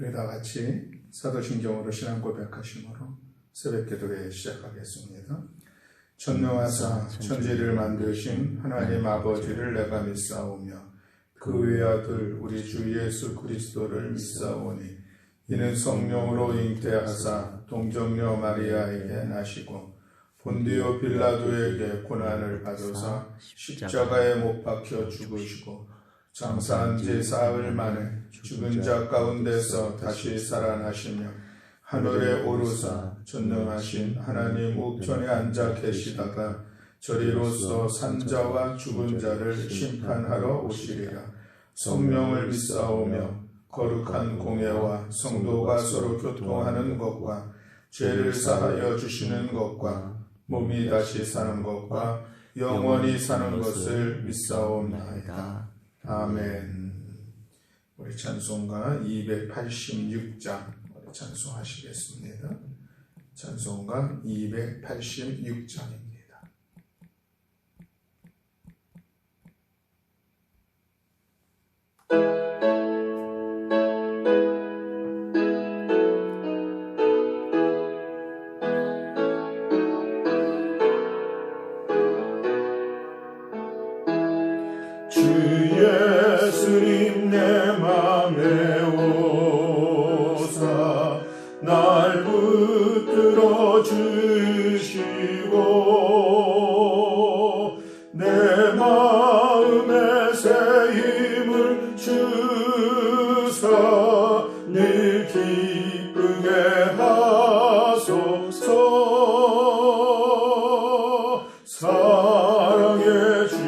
우리 다 같이 사도신경으로 신앙 고백하심으로 새벽 기도회 시작하겠습니다. 전능하사 천지를 만드신 하나님 아버지를 내가 믿사오며 그 외아들 우리 주 예수 그리스도를 믿사오니 이는 성령으로 잉태하사 동정녀 마리아에게 나시고 본디오 빌라도에게 고난을 받으사 십자가에 못 박혀 죽으시고 장사한 지 사흘 만에 죽은 자 가운데서 다시 살아나시며 하늘에 오르사 전능하신 하나님 우편에 앉아 계시다가 저리로서 산자와 죽은 자를 심판하러 오시리라. 성령을 믿사오며 거룩한 공예와 성도가 서로 교통하는 것과 죄를 사하여 주시는 것과 몸이 다시 사는 것과 영원히 사는 것을 믿사옵나이다. 아멘. 우리 찬송가 286장 우리 찬송하시겠습니다. 찬송가 286장입니다. 예수님 내 맘에 오사 날 붙들어 주시고 내 마음에 새 힘을 주사 늘 기쁘게 하소서. 사랑의 주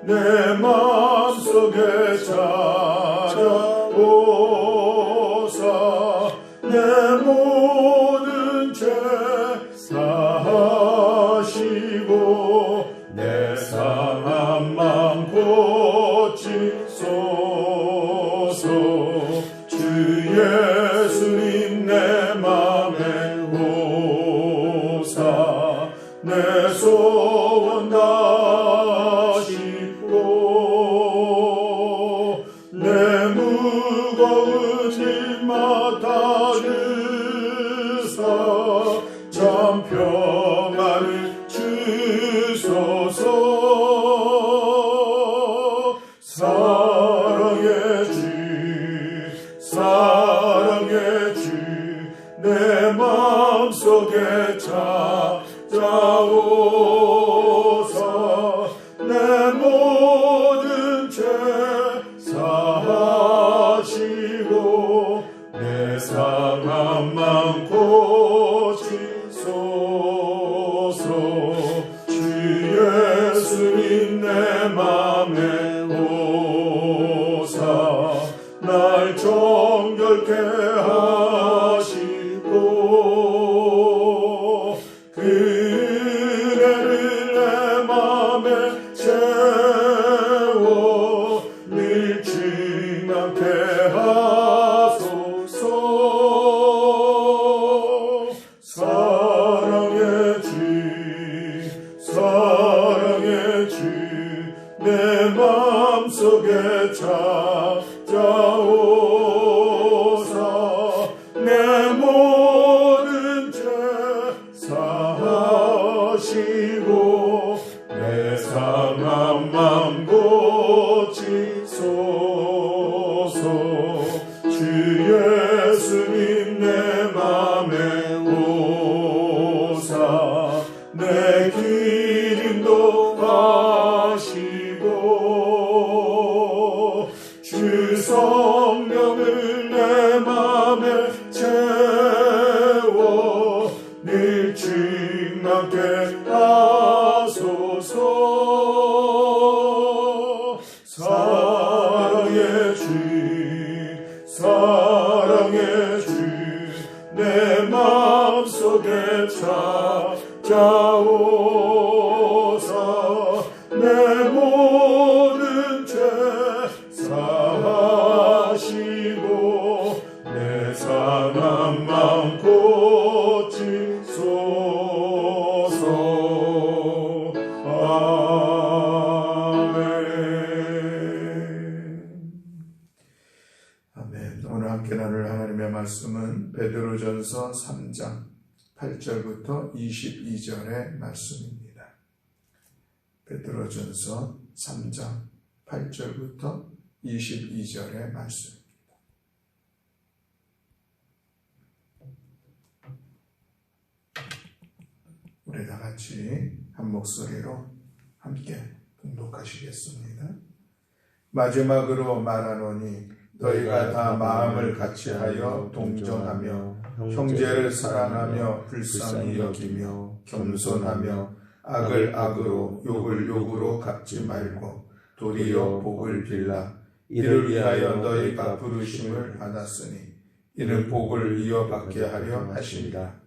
내 맘속에 찾아오사 내 모든 죄 사하시고 내 상한 맘 고치소서. 주 예수님 내 맘에 오사 내 소원 다시고 내 무거운 짐 맡아주사 참 평안을 주소서. 사랑의 주 내 마음속에 찾아오사 내 모든 죄 사하시고 내 상한 맘 고치소서. 주 예수님 내 맘에 오사 날 정결케 하시고 그 은혜를 내 맘에 채워 늘 충만케 하소서. 사랑의 주 내 맘속에 찾아오사 내 모든 죄 사하시고 내 상한 맘 고치소서. 주 예수님 내 맘에 오사 내 기름도 하시고 주 성령을 내 맘에 채워 늘 충만케 하소서. 사랑의 주 내 마음속에 찾아오사 내 모든 죄 사하시고 내 상한 맘 고치소서. 아멘. 베드로전서 3장 8절부터 22절의 말씀입니다. 베드로전서 3장 8절부터 22절의 말씀입니다. 우리 다 같이 한 목소리로 함께 봉독하시겠습니다. 마지막으로 말하노니 너희가 다 마음을 같이하여 동정하며 형제를 사랑하며 불쌍히 여기며 겸손하며 악을 악으로 욕을 욕으로 갚지 말고 도리어 복을 빌라. 이를 위하여 너희가 부르심을 받았으니 이는 복을 이어받게 하려 하심이라.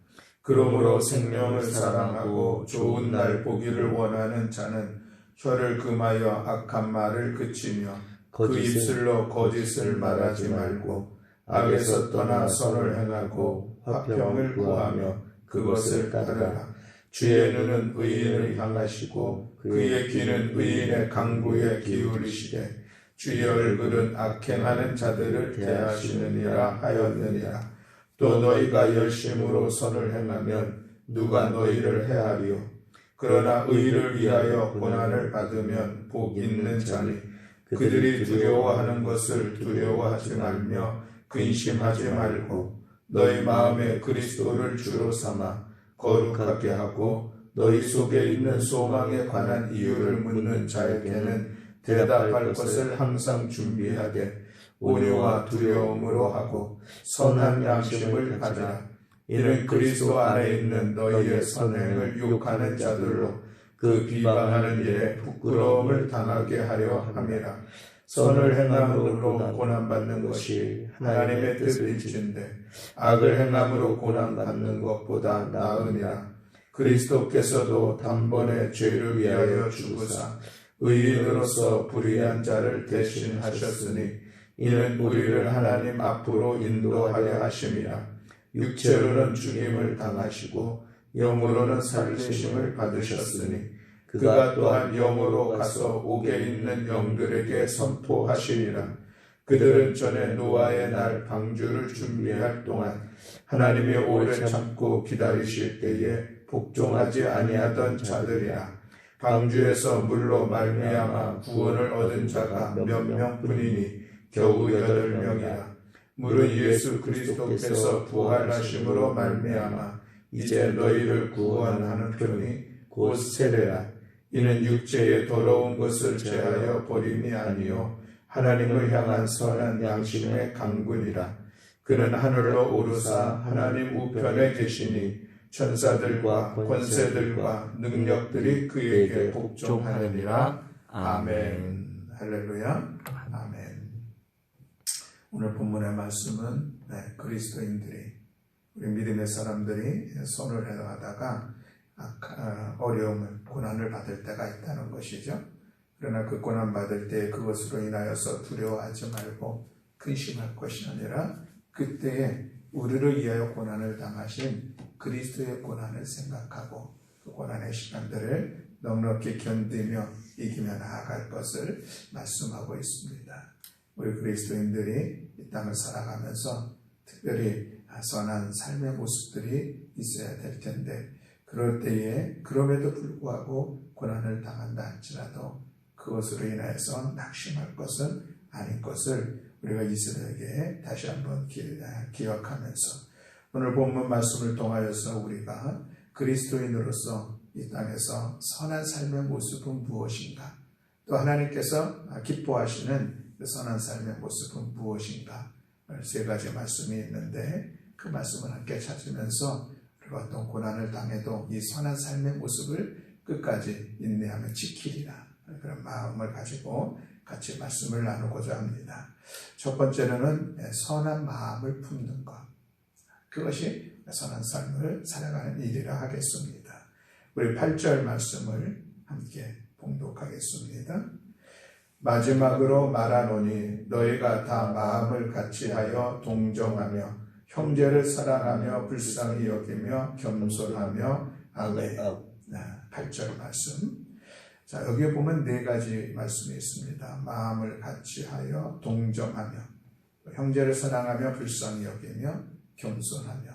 그러므로 생명을 사랑하고 좋은 날 보기를 원하는 자는 혀를 금하여 악한 말을 그치며 그 입술로 거짓을 말하지 말고 악에서 떠나 선을 행하고 화평을 구하며 그것을 따르라. 주의 눈은 의인을 향하시고 그의 귀는 의인의 강구에 기울이시되 주의 얼굴은 악행하는 자들을 대하시느니라 하였느니라. 또 너희가 열심으로 선을 행하면 누가 너희를 해하리요. 그러나 의를 위하여 고난을 받으면 복 있는 자니 그들이 두려워하는 것을 두려워하지 말며 근심하지 말고 너희 마음에 그리스도를 주로 삼아 거룩하게 하고 너희 속에 있는 소망에 관한 이유를 묻는 자에게는 대답할 것을 항상 준비하되 온유와 두려움으로 하고 선한 양심을 가지라. 이는 그리스도 안에 있는 너희의 선행을 욕하는 자들로 그 비방하는 일에 부끄러움을 당하게 하려 함이라. 선을 행함으로 고난받는 것이 하나님의 뜻일진데 악을 행함으로 고난받는 것보다 나으니라. 그리스도께서도 단번에 죄를 위하여 죽으사 의인으로서 불의한 자를 대신하셨으니 이는 우리를 하나님 앞으로 인도하려 하심이라. 육체로는 죽임을 당하시고 영으로는 살리심을 받으셨으니 그가 또한 영으로 가서 옥에 있는 영들에게 선포하시리라. 그들은 전에 노아의 날 방주를 준비할 동안 하나님이 오래 참고 기다리실 때에 복종하지 아니하던 자들이라. 방주에서 물로 말미암아 구원을 얻은 자가 몇 명뿐이니 겨우 8명이라. 물은 예수 그리스도께서 부활하심으로 말미암아 이제 너희를 구원하는 편이 곧 세례라. 이는 육체의 더러운 것을 제하여 버림이 아니요 하나님을 향한 선한 양심의 강군이라. 그는 하늘로 오르사 하나님 우편에 계시니 천사들과 권세들과 능력들이 그에게 복종하느니라. 아멘. 할렐루야. 아멘. 오늘 본문의 말씀은 그리스도인들이, 우리 믿음의 사람들이 선을 행하다가 어려움을, 고난을 받을 때가 있다는 것이죠. 그러나 그 고난 받을 때 그것으로 인하여서 두려워하지 말고 근심할 것이 아니라 그때에 우리를 위하여 고난을 당하신 그리스도의 고난을 생각하고 그 고난의 시간들을 넉넉히 견디며 이기며 나아갈 것을 말씀하고 있습니다. 우리 그리스도인들이 이 땅을 살아가면서 특별히 선한 삶의 모습들이 있어야 될 텐데, 그럴 때에 그럼에도 불구하고 고난을 당한다 할지라도 그것으로 인해서 낙심할 것은 아닌 것을 우리가 이스라엘에게 다시 한번 기억하면서 오늘 본문 말씀을 통하여서 우리가 그리스도인으로서 이 땅에서 선한 삶의 모습은 무엇인가, 또 하나님께서 기뻐하시는 그 선한 삶의 모습은 무엇인가, 세 가지 말씀이 있는데 그 말씀을 함께 찾으면서 우리가 어떤 고난을 당해도 이 선한 삶의 모습을 끝까지 인내하며 지키리라, 그런 마음을 가지고 같이 말씀을 나누고자 합니다. 첫 번째로는 선한 마음을 품는 것, 그것이 선한 삶을 살아가는 일이라 하겠습니다. 우리 8절 말씀을 함께 봉독하겠습니다. 마지막으로 말하노니 너희가 다 마음을 같이하여 동정하며 형제를 사랑하며 불쌍히 여기며 겸손하며 아멘. 8절 말씀. 자, 여기에 보면 네 가지 말씀이 있습니다. 마음을 같이하여 동정하며, 형제를 사랑하며 불쌍히 여기며 겸손하며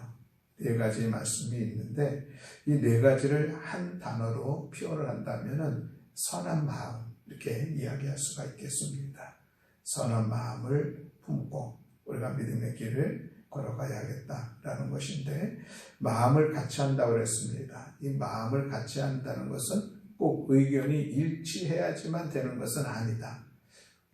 네 가지 말씀이 있는데 이 네 가지를 한 단어로 표현을 한다면은 선한 마음 이렇게 이야기할 수가 있겠습니다. 선한 마음을 품고 우리가 믿음의 길을 걸어가야겠다라는 것인데 마음을 같이 한다고 그랬습니다. 이 마음을 같이 한다는 것은 꼭 의견이 일치해야지만 되는 것은 아니다.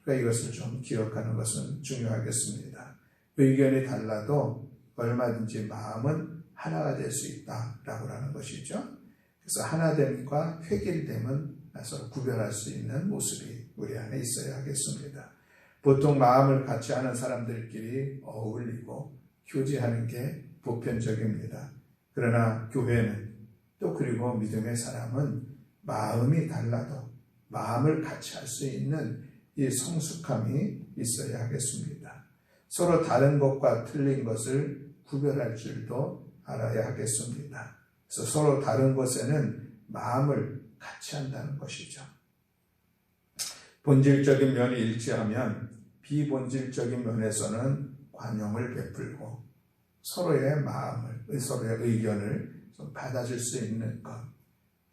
그러니까 이것을 좀 기억하는 것은 중요하겠습니다. 의견이 달라도 얼마든지 마음은 하나가 될 수 있다라고 하는 것이죠. 그래서 하나됨과 획일됨은 서로 구별할 수 있는 모습이 우리 안에 있어야 하겠습니다. 보통 마음을 같이 하는 사람들끼리 어울리고 교제하는 게 보편적입니다. 그러나 교회는 또 그리고 믿음의 사람은 마음이 달라도 마음을 같이 할 수 있는 이 성숙함이 있어야 하겠습니다. 서로 다른 것과 틀린 것을 구별할 줄도 알아야 하겠습니다. 그래서 서로 다른 것에는 마음을 같이 한다는 것이죠. 본질적인 면이 일치하면 비본질적인 면에서는 관용을 베풀고 서로의 마음을, 서로의 의견을 좀 받아줄 수 있는 것.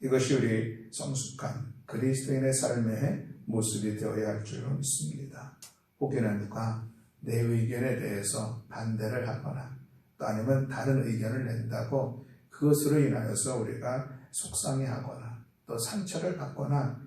이것이 우리 성숙한 그리스도인의 삶의 모습이 되어야 할 줄 믿습니다. 혹여나 누가 내 의견에 대해서 반대를 하거나 또 아니면 다른 의견을 낸다고 그것으로 인하여서 우리가 속상해하거나 또 상처를 받거나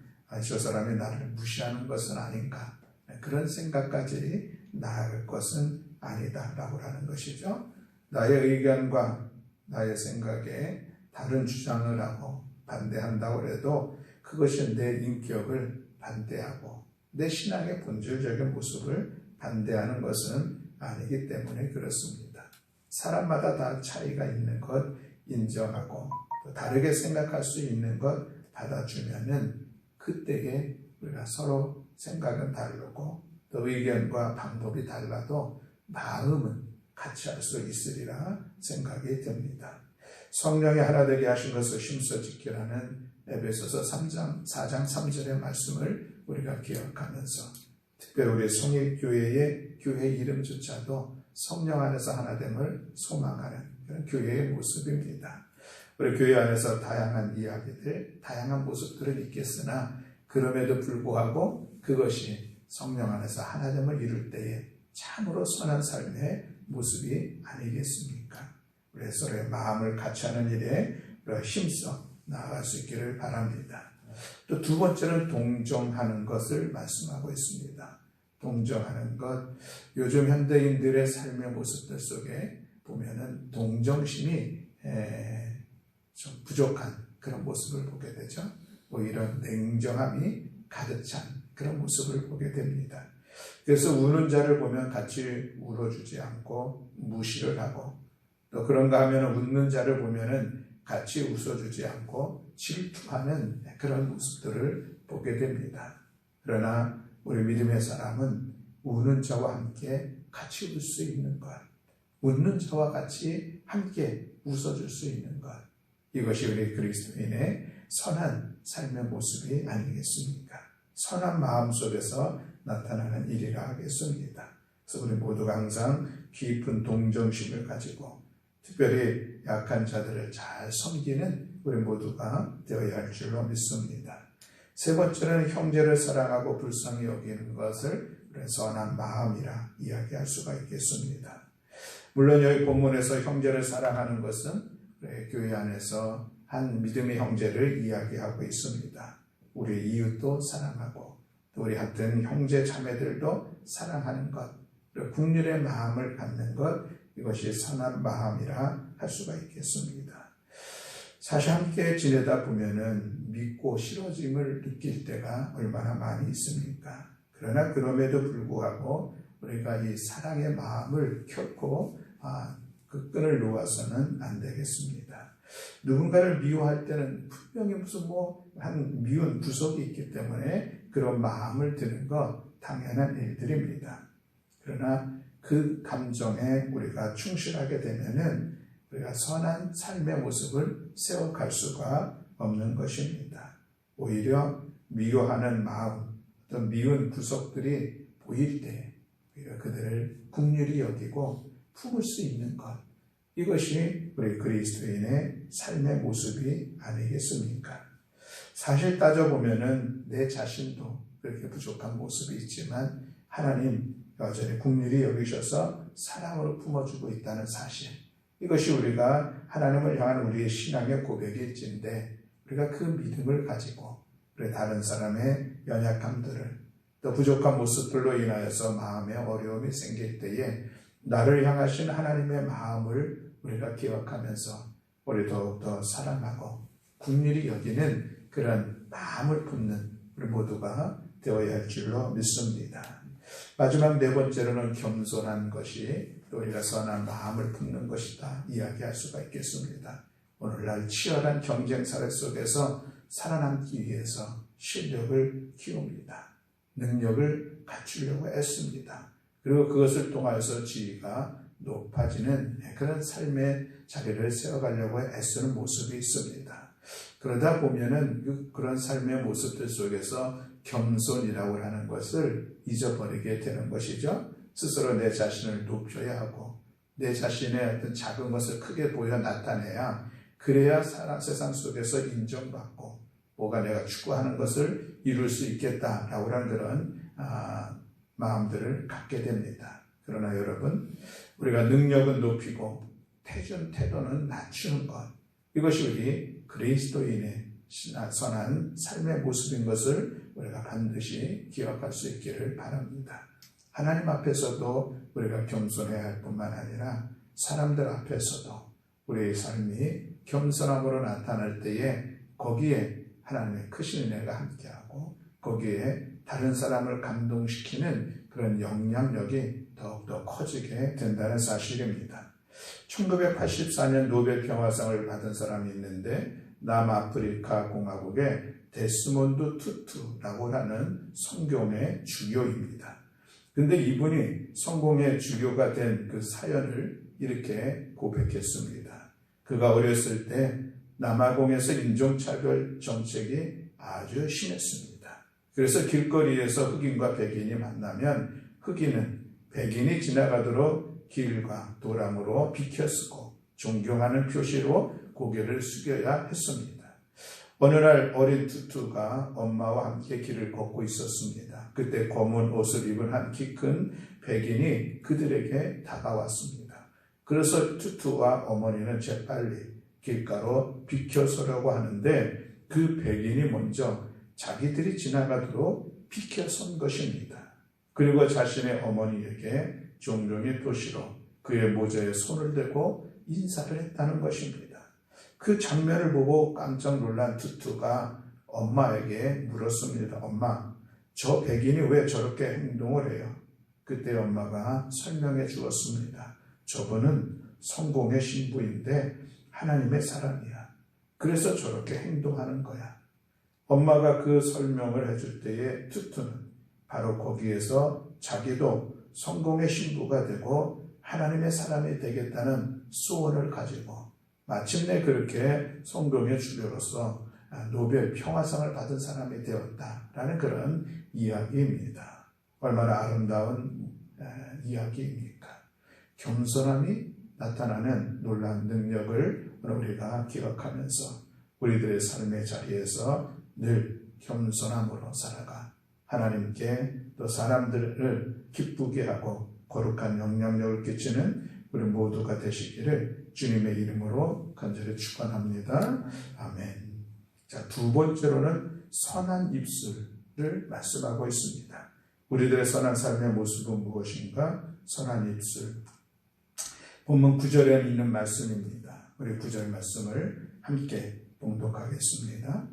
저 사람이 나를 무시하는 것은 아닌가 그런 생각까지 나아갈 것은 아니다라고 하는 것이죠. 나의 의견과 나의 생각에 다른 주장을 하고 반대한다고 해도 그것이 내 인격을 반대하고 내 신앙의 본질적인 모습을 반대하는 것은 아니기 때문에 그렇습니다. 사람마다 다 차이가 있는 것 인정하고 또 다르게 생각할 수 있는 것 받아주면은 그때에 우리가 서로 생각은 다르고 또 의견과 방법이 달라도 마음은 같이 할 수 있으리라 생각이 듭니다. 성령이 하나 되게 하신 것을 힘써 지키라는 에베소서 4장 3절의 말씀을 우리가 기억하면서 특별히 우리 성일교회의 교회 이름조차도 성령 안에서 하나됨을 소망하는 그런 교회의 모습입니다. 우리 교회 안에서 다양한 이야기들, 다양한 모습들은 있겠으나 그럼에도 불구하고 그것이 성령 안에서 하나됨을 이룰 때에 참으로 선한 삶의 모습이 아니겠습니까? 우리 서로의 마음을 같이 하는 일에 힘써 나아갈 수 있기를 바랍니다. 또 두 번째는 동정하는 것을 말씀하고 있습니다. 동정하는 것, 요즘 현대인들의 삶의 모습들 속에 보면은 동정심이 좀 부족한 그런 모습을 보게 되죠. 오히려 냉정함이 가득 찬 그런 모습을 보게 됩니다. 그래서 우는 자를 보면 같이 울어주지 않고 무시를 하고 또 그런가 하면 웃는 자를 보면은 같이 웃어주지 않고 질투하는 그런 모습들을 보게 됩니다. 그러나 우리 믿음의 사람은 우는 자와 함께 같이 울 수 있는 것, 웃는 자와 같이 함께 웃어줄 수 있는 것, 이것이 우리 그리스도인의 선한 삶의 모습이 아니겠습니까? 선한 마음 속에서 나타나는 일이라 하겠습니다. 그래서 우리 모두가 항상 깊은 동정심을 가지고 특별히 약한 자들을 잘 섬기는 우리 모두가 되어야 할 줄로 믿습니다. 세 번째는 형제를 사랑하고 불쌍히 여기는 것을 선한 마음이라 이야기할 수가 있겠습니다. 물론 여기 본문에서 형제를 사랑하는 것은 교회 안에서 한 믿음의 형제를 이야기하고 있습니다. 우리 이웃도 사랑하고 또 우리 같은 형제 자매들도 사랑하는 것, 국률의 마음을 갖는 것, 이것이 선한 마음이라 할 수가 있겠습니다. 사실 함께 지내다 보면은 믿고 싫어짐을 느낄 때가 얼마나 많이 있습니까? 그러나 그럼에도 불구하고 우리가 이 사랑의 마음을 결코 그 끈을 놓아서는 안 되겠습니다. 누군가를 미워할 때는 분명히 무슨 한 미운 구석이 있기 때문에 그런 마음을 드는 것 당연한 일들입니다. 그러나 그 감정에 우리가 충실하게 되면은 우리가 선한 삶의 모습을 세워갈 수가 없는 것입니다. 오히려 미워하는 마음, 어떤 미운 구석들이 보일 때 우리가 그들을 긍휼히 여기고 품을 수 있는 것, 이것이 우리 그리스도인의 삶의 모습이 아니겠습니까? 사실 따져보면은 내 자신도 그렇게 부족한 모습이 있지만 하나님 여전히 긍휼히 여기셔서 사랑으로 품어주고 있다는 사실, 이것이 우리가 하나님을 향한 우리의 신앙의 고백일진데, 우리가 그 믿음을 가지고 우리 다른 사람의 연약함들을, 또 부족한 모습들로 인하여서 마음에 어려움이 생길 때에 나를 향하신 하나님의 마음을 우리가 기억하면서 우리 더욱더 사랑하고 긍휼히 여기는 그런 마음을 품는 우리 모두가 되어야 할 줄로 믿습니다. 마지막 네 번째로는 겸손한 것이 또 우리가 선한 마음을 품는 것이다 이야기할 수가 있겠습니다. 오늘날 치열한 경쟁사회 속에서 살아남기 위해서 실력을 키웁니다. 능력을 갖추려고 애씁니다. 그리고 그것을 통하여서 지위가 높아지는 그런 삶의 자리를 세워가려고 애쓰는 모습이 있습니다. 그러다 보면은 그런 삶의 모습들 속에서 겸손이라고 하는 것을 잊어버리게 되는 것이죠. 스스로 내 자신을 높여야 하고 내 자신의 어떤 작은 것을 크게 보여 나타내야, 그래야 세상 속에서 인정받고 뭐가 내가 추구하는 것을 이룰 수 있겠다라고 하는 그런 마음들을 갖게 됩니다. 그러나 여러분, 우리가 능력은 높이고 태도는 낮추는 것, 이것이 우리 그리스도인의 선한 삶의 모습인 것을 우리가 반드시 기억할 수 있기를 바랍니다. 하나님 앞에서도 우리가 겸손해야 할 뿐만 아니라 사람들 앞에서도 우리의 삶이 겸손함으로 나타날 때에 거기에 하나님의 크신 은혜가 함께하고 거기에 다른 사람을 감동시키는 그런 영향력이 더욱더 커지게 된다는 사실입니다. 1984년 노벨 평화상을 받은 사람이 있는데 남아프리카 공화국의 데스몬드 투투라고 하는 성경의 주교입니다. 근데 이분이 성공의 주교가 된 그 사연을 이렇게 고백했습니다. 그가 어렸을 때 남아공에서 인종차별 정책이 아주 심했습니다. 그래서 길거리에서 흑인과 백인이 만나면 흑인은 백인이 지나가도록 길과 도랑으로 비켜쓰고 존경하는 표시로 고개를 숙여야 했습니다. 어느 날 어린 투투가 엄마와 함께 길을 걷고 있었습니다. 그때 검은 옷을 입은 한 키 큰 백인이 그들에게 다가왔습니다. 그래서 투투와 어머니는 재빨리 길가로 비켜서려고 하는데 그 백인이 먼저 자기들이 지나가도록 비켜선 것입니다. 그리고 자신의 어머니에게 존경의 표시로 그의 모자에 손을 대고 인사를 했다는 것입니다. 그 장면을 보고 깜짝 놀란 투투가 엄마에게 물었습니다. 엄마, 저 백인이 왜 저렇게 행동을 해요? 그때 엄마가 설명해 주었습니다. 저분은 성공의 신부인데 하나님의 사람이야. 그래서 저렇게 행동하는 거야. 엄마가 그 설명을 해줄 때에 투투는 바로 거기에서 자기도 성공의 신부가 되고 하나님의 사람이 되겠다는 소원을 가지고 마침내 그렇게 성공의 주교로서 노벨 평화상을 받은 사람이 되었다라는 그런 이야기입니다. 얼마나 아름다운 이야기입니까? 겸손함이 나타나는 놀라운 능력을 우리가 기억하면서 우리들의 삶의 자리에서 늘 겸손함으로 살아가 하나님께 또 사람들을 기쁘게 하고 거룩한 영향력을 끼치는 우리 모두가 되시기를 주님의 이름으로 간절히 축원합니다. 아멘. 자, 두 번째로는 선한 입술을 말씀하고 있습니다. 우리들의 선한 삶의 모습은 무엇인가? 선한 입술. 본문 9절에 있는 말씀입니다. 우리 9절 말씀을 함께 봉독하겠습니다.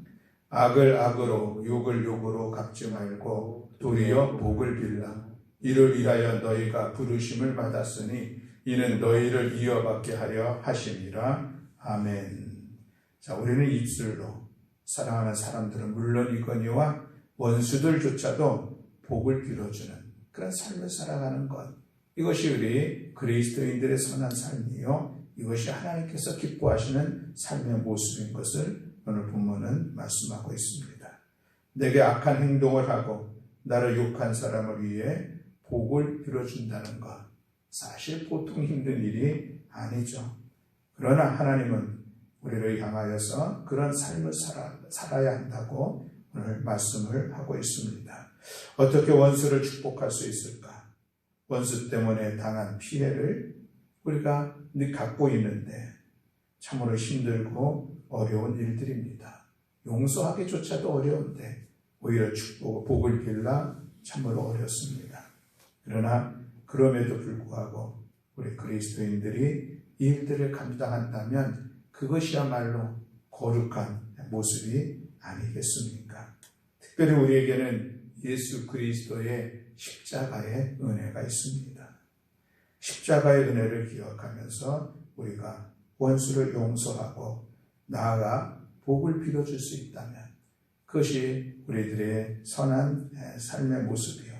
악을 악으로 욕을 욕으로 갚지 말고 도리어 복을 빌라. 이를 위하여 너희가 부르심을 받았으니 이는 너희를 이어받게 하려 하심이라. 아멘. 자, 우리는 입술로 사랑하는 사람들은 물론이거니와 원수들조차도 복을 빌어주는 그런 삶을 살아가는 것, 이것이 우리 그리스도인들의 선한 삶이요, 이것이 하나님께서 기뻐하시는 삶의 모습인 것을 오늘 본문은 말씀하고 있습니다. 내게 악한 행동을 하고 나를 욕한 사람을 위해 복을 빌어준다는 것, 사실 보통 힘든 일이 아니죠. 그러나 하나님은 우리를 향하여서 그런 삶을 살아야 한다고 오늘 말씀을 하고 있습니다. 어떻게 원수를 축복할 수 있을까? 원수 때문에 당한 피해를 우리가 갖고 있는데 참으로 힘들고 어려운 일들입니다. 용서하기조차도 어려운데 오히려 축복, 복을 빌라 참으로 어렵습니다. 그러나 그럼에도 불구하고 우리 그리스도인들이 이 일들을 감당한다면 그것이야말로 거룩한 모습이 아니겠습니까? 특별히 우리에게는 예수 그리스도의 십자가의 은혜가 있습니다. 십자가의 은혜를 기억하면서 우리가 원수를 용서하고 나아가 복을 빌어줄 수 있다면 그것이 우리들의 선한 삶의 모습이요.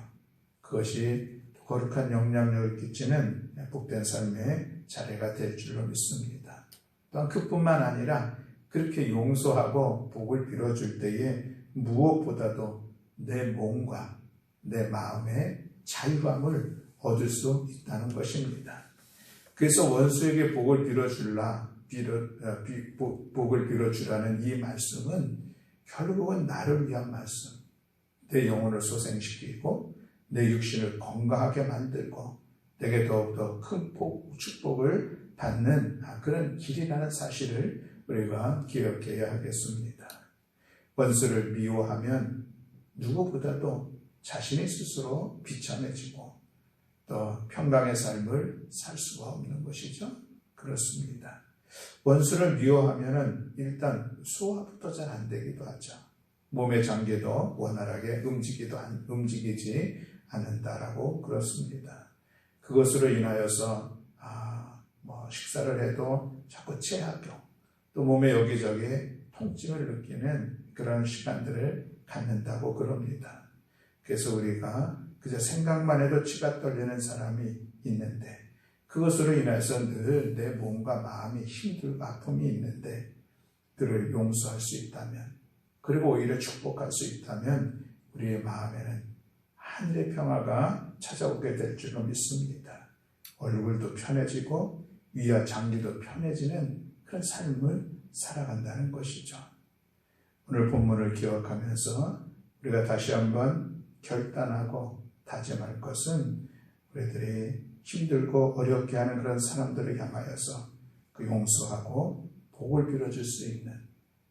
그것이 거룩한 영향력을 끼치는 복된 삶의 자리가 될 줄로 믿습니다. 또한 그뿐만 아니라 그렇게 용서하고 복을 빌어줄 때에 무엇보다도 내 몸과 내 마음의 자유함을 얻을 수 있다는 것입니다. 그래서 원수에게 복을 복을 빌어주라는 이 말씀은 결국은 나를 위한 말씀, 내 영혼을 소생시키고 내 육신을 건강하게 만들고 내게 더욱더 큰 축복을 받는 그런 길이라는 사실을 우리가 기억해야 하겠습니다. 원수를 미워하면 누구보다도 자신이 스스로 비참해지고 또 평강의 삶을 살 수가 없는 것이죠. 그렇습니다. 원수를 미워하면 일단 소화부터 잘 안 되기도 하죠. 몸의 장기도 원활하게 움직이지 않는다라고 그렇습니다. 그것으로 인하여서 식사를 해도 자꾸 체하고 또 몸에 여기저기 통증을 느끼는 그런 시간들을 갖는다고 그럽니다. 그래서 우리가 그저 생각만 해도 치가 떨리는 사람이 있는데 그것으로 인해서 늘 내 몸과 마음이 힘들고 아픔이 있는데 그를 용서할 수 있다면 그리고 오히려 축복할 수 있다면 우리의 마음에는 하늘의 평화가 찾아오게 될 줄로 믿습니다. 얼굴도 편해지고 위와 장기도 편해지는 그런 삶을 살아간다는 것이죠. 오늘 본문을 기억하면서 우리가 다시 한번 결단하고 다짐할 것은 우리들이 힘들고 어렵게 하는 그런 사람들을 향하여서 그 용서하고 복을 빌어줄 수 있는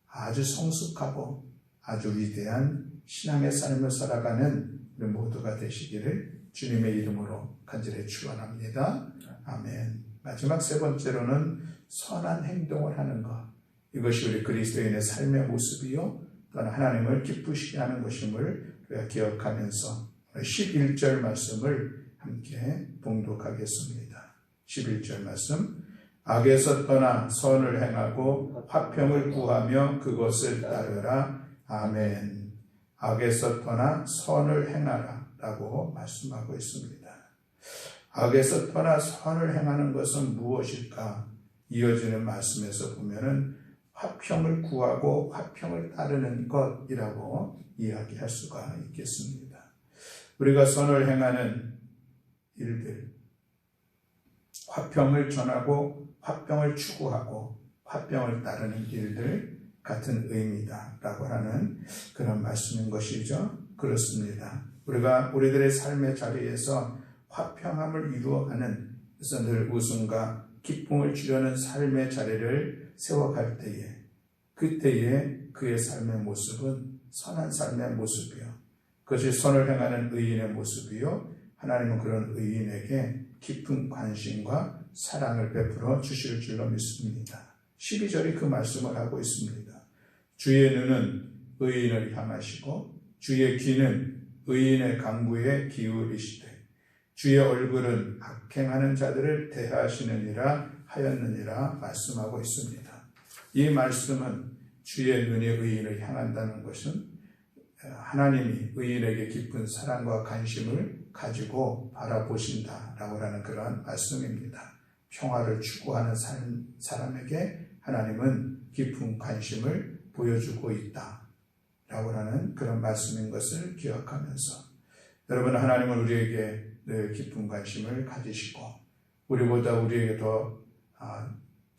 아주 성숙하고 아주 위대한 신앙의 삶을 살아가는 우리 모두가 되시기를 주님의 이름으로 간절히 축원합니다. 아멘. 마지막 세 번째로는 선한 행동을 하는 것. 이것이 우리 그리스도인의 삶의 모습이요 또한 하나님을 기쁘시게 하는 것임을 우리가 기억하면서 11절 말씀을 함께 봉독하겠습니다. 11절 말씀. 악에서 떠나 선을 행하고 화평을 구하며 그것을 따르라. 아멘. 악에서 떠나 선을 행하라 라고 말씀하고 있습니다. 악에서 떠나 선을 행하는 것은 무엇일까? 이어지는 말씀에서 보면은 화평을 구하고 화평을 따르는 것이라고 이야기할 수가 있겠습니다. 우리가 선을 행하는 일들, 화평을 전하고 화평을 추구하고 화평을 따르는 일들 같은 의미다라고 하는 그런 말씀인 것이죠. 그렇습니다. 우리가 우리들의 삶의 자리에서 화평함을 이루어가는 그래서 늘 웃음과 기쁨을 주려는 삶의 자리를 세워갈 때에 그때에 그의 삶의 모습은 선한 삶의 모습이요. 그것이 선을 행하는 의인의 모습이요. 하나님은 그런 의인에게 깊은 관심과 사랑을 베풀어 주실 줄로 믿습니다. 12절이 그 말씀을 하고 있습니다. 주의 눈은 의인을 향하시고 주의 귀는 의인의 강구에 기울이시되 주의 얼굴은 악행하는 자들을 대하시느니라 하였느니라 말씀하고 있습니다. 이 말씀은 주의 눈이 의인을 향한다는 것은 하나님이 의인에게 깊은 사랑과 관심을 가지고 바라보신다라고 하는 그러한 말씀입니다. 평화를 추구하는 사람에게 하나님은 깊은 관심을 보여주고 있다라고 하는 그런 말씀인 것을 기억하면서 여러분 하나님은 우리에게 늘 깊은 관심을 가지시고 우리보다 우리에게 더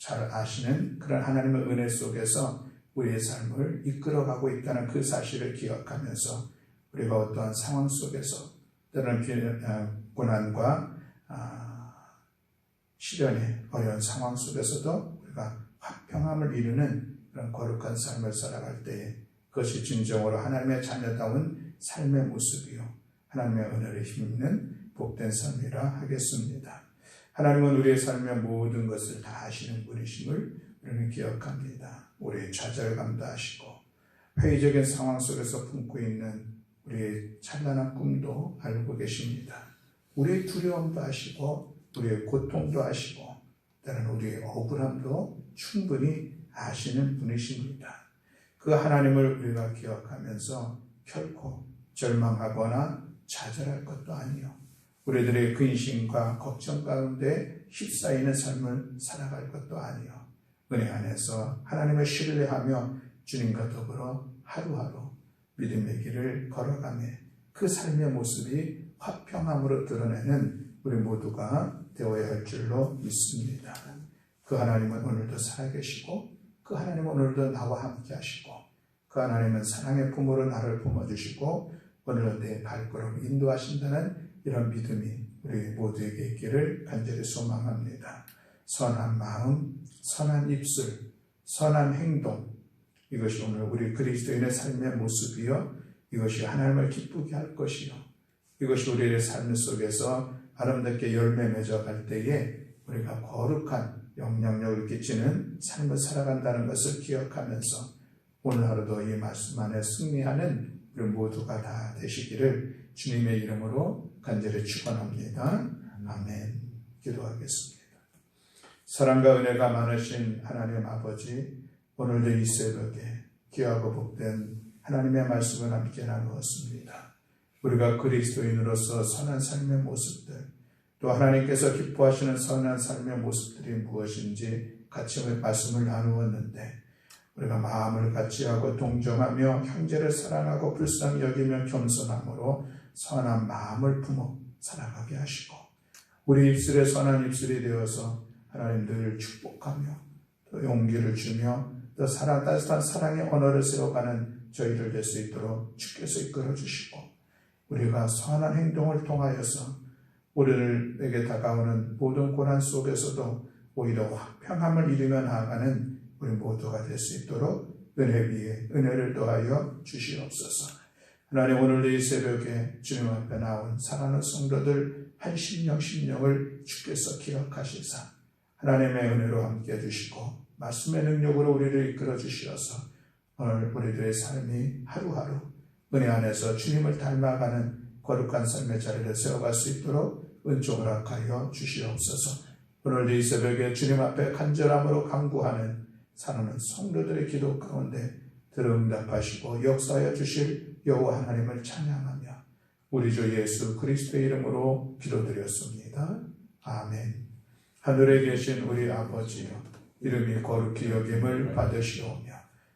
잘 아시는 그런 하나님의 은혜 속에서 우리의 삶을 이끌어가고 있다는 그 사실을 기억하면서 우리가 어떠한 상황 속에서 때로는 고난과 시련의 어려운 상황 속에서도 우리가 화평함을 이루는 그런 거룩한 삶을 살아갈 때에 그것이 진정으로 하나님의 자녀다운 삶의 모습이요 하나님의 은혜를 힘입는 복된 삶이라 하겠습니다. 하나님은 우리의 삶의 모든 것을 다 아시는 분이심을 우리는 기억합니다. 우리의 좌절감도 아시고 회의적인 상황 속에서 품고 있는 우리의 찬란한 꿈도 알고 계십니다. 우리의 두려움도 아시고 우리의 고통도 아시고 때로는 우리의 억울함도 충분히 아시는 분이십니다. 그 하나님을 우리가 기억하면서 결코 절망하거나 좌절할 것도 아니요 우리들의 근심과 걱정 가운데 휩싸이는 삶을 살아갈 것도 아니요 은혜 안에서 하나님을 신뢰하며 주님과 더불어 하루하루 믿음의 길을 걸어가며 그 삶의 모습이 화평함으로 드러내는 우리 모두가 되어야 할 줄로 믿습니다. 그 하나님은 오늘도 살아계시고 그 하나님은 오늘도 나와 함께 하시고 그 하나님은 사랑의 품으로 나를 품어주시고 오늘도 내 발걸음을 인도하신다는 이런 믿음이 우리 모두에게 있기를 간절히 소망합니다. 선한 마음, 선한 입술, 선한 행동 이것이 오늘 우리 그리스도인의 삶의 모습이요 이것이 하나님을 기쁘게 할 것이요 이것이 우리의 삶 속에서 아름답게 열매 맺어갈 때에 우리가 거룩한 영향력을 끼치는 삶을 살아간다는 것을 기억하면서 오늘 하루도 이 말씀 안에 승리하는 우리 모두가 다 되시기를 주님의 이름으로 간절히 축원합니다. 아멘. 기도하겠습니다. 사랑과 은혜가 많으신 하나님 아버지 오늘도 이 새벽에 귀하고 복된 하나님의 말씀을 함께 나누었습니다. 우리가 그리스도인으로서 선한 삶의 모습들 또 하나님께서 기뻐하시는 선한 삶의 모습들이 무엇인지 같이 말씀을 나누었는데 우리가 마음을 같이하고 동정하며 형제를 사랑하고 불쌍히 여기며 겸손함으로 선한 마음을 품어 살아가게 하시고 우리 입술에 선한 입술이 되어서 하나님 늘 축복하며 또 용기를 주며 또 따뜻한 사랑의 언어를 세워가는 저희를 될 수 있도록 주께서 이끌어 주시고 우리가 선한 행동을 통하여서 우리에게 다가오는 모든 고난 속에서도 오히려 화평함을 이루며 나아가는 우리 모두가 될 수 있도록 은혜 위에 은혜를 더하여 주시옵소서. 하나님 오늘도 이 새벽에 주님 앞에 나온 사랑하는 성도들 한 심령을 주께서 기억하시사 하나님의 은혜로 함께 해주시고 말씀의 능력으로 우리를 이끌어 주시어서 오늘 우리들의 삶이 하루하루 은혜 안에서 주님을 닮아가는 거룩한 삶의 자리를 세워갈 수 있도록 은총을 허락하여 주시옵소서. 오늘도 이 새벽에 주님 앞에 간절함으로 간구하는 사랑하는 성도들의 기도 가운데 들응답하시고 역사하여 주실 여호와 하나님을 찬양하며 우리 주 예수 그리스도의 이름으로 기도드렸습니다. 아멘. 하늘에 계신 우리 아버지여 이름이 거룩히 여김을 받으시오며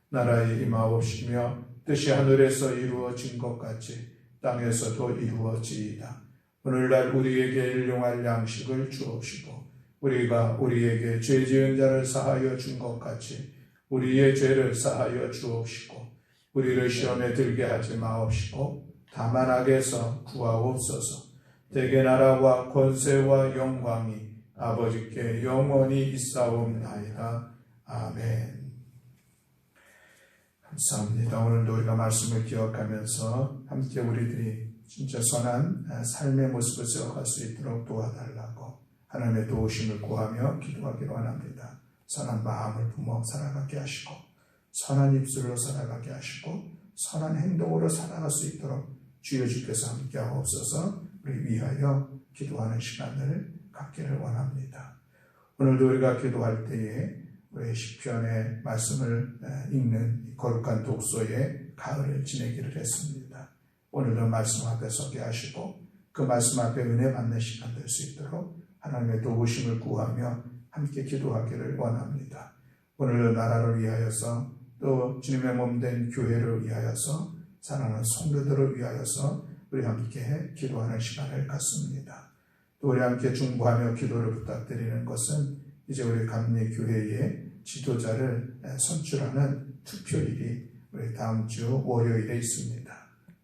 나라의 임하옵시며 뜻이 하늘에서 이루어진 것 같이 땅에서도 이루어지이다. 오늘날 우리에게 일용할 양식을 주옵시고 우리가 우리에게 죄 지은 자를 사하여 준 것 같이 우리의 죄를 사하여 주옵시고 우리를 시험에 들게 하지 마옵시고 다만 악에서 구하옵소서. 대개 나라와 권세와 영광이 아버지께 영원히 있사옵나이다. 아멘. 감사합니다. 오늘도 우리가 말씀을 기억하면서 함께 우리들이 진짜 선한 삶의 모습을 세워갈 수 있도록 도와달라고 하나님의 도우심을 구하며 기도하기로 원합니다. 선한 마음을 품어 살아가게 하시고 선한 입술로 살아가게 하시고 선한 행동으로 살아갈 수 있도록 주여 주께서 함께 하옵소서. 우리 위하여 기도하는 시간을 갖기를 원합니다. 오늘도 우리가 기도할 때에 우리 시편의 말씀을 읽는 거룩한 독서의 가을을 지내기를 했습니다. 오늘도 말씀 앞에 서게 하시고 그 말씀 앞에 은혜 받는 시간 될 수 있도록 하나님의 도우심을 구하며 함께 기도하기를 원합니다. 오늘도 나라를 위하여서 또 주님의 몸된 교회를 위하여서 사랑하는 성도들을 위하여서 우리 함께 기도하는 시간을 갖습니다. 또 우리 함께 중보하며 기도를 부탁드리는 것은 이제 우리 감리교회의 지도자를 선출하는 투표일이 우리 다음 주 월요일에 있습니다.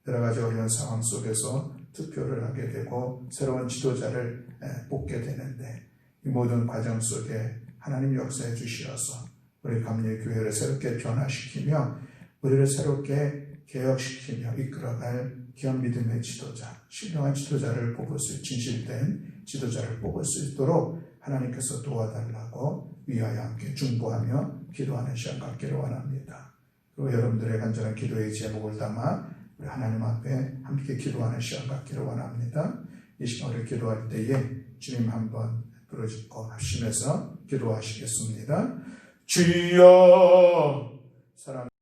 여러 가지 어려운 상황 속에서 투표를 하게 되고 새로운 지도자를 뽑게 되는데 이 모든 과정 속에 하나님 역사해 주시어서 우리 감리교회를 새롭게 변화시키며 우리를 새롭게 개혁시키며 이끌어갈 귀한 믿음의 지도자, 신령한 지도자를 뽑을 수, 진실된 지도자를 뽑을 수 있도록 하나님께서 도와달라고 위하여 함께 중보하며 기도하는 시간 갖기를 원합니다. 그리고 여러분들의 간절한 기도의 제목을 담아 우리 하나님 앞에 함께 기도하는 시간 갖기를 원합니다. 이 시간을 기도할 때에 주님 한번 부르짖고 합심해서 기도하시겠습니다. 주여 사랑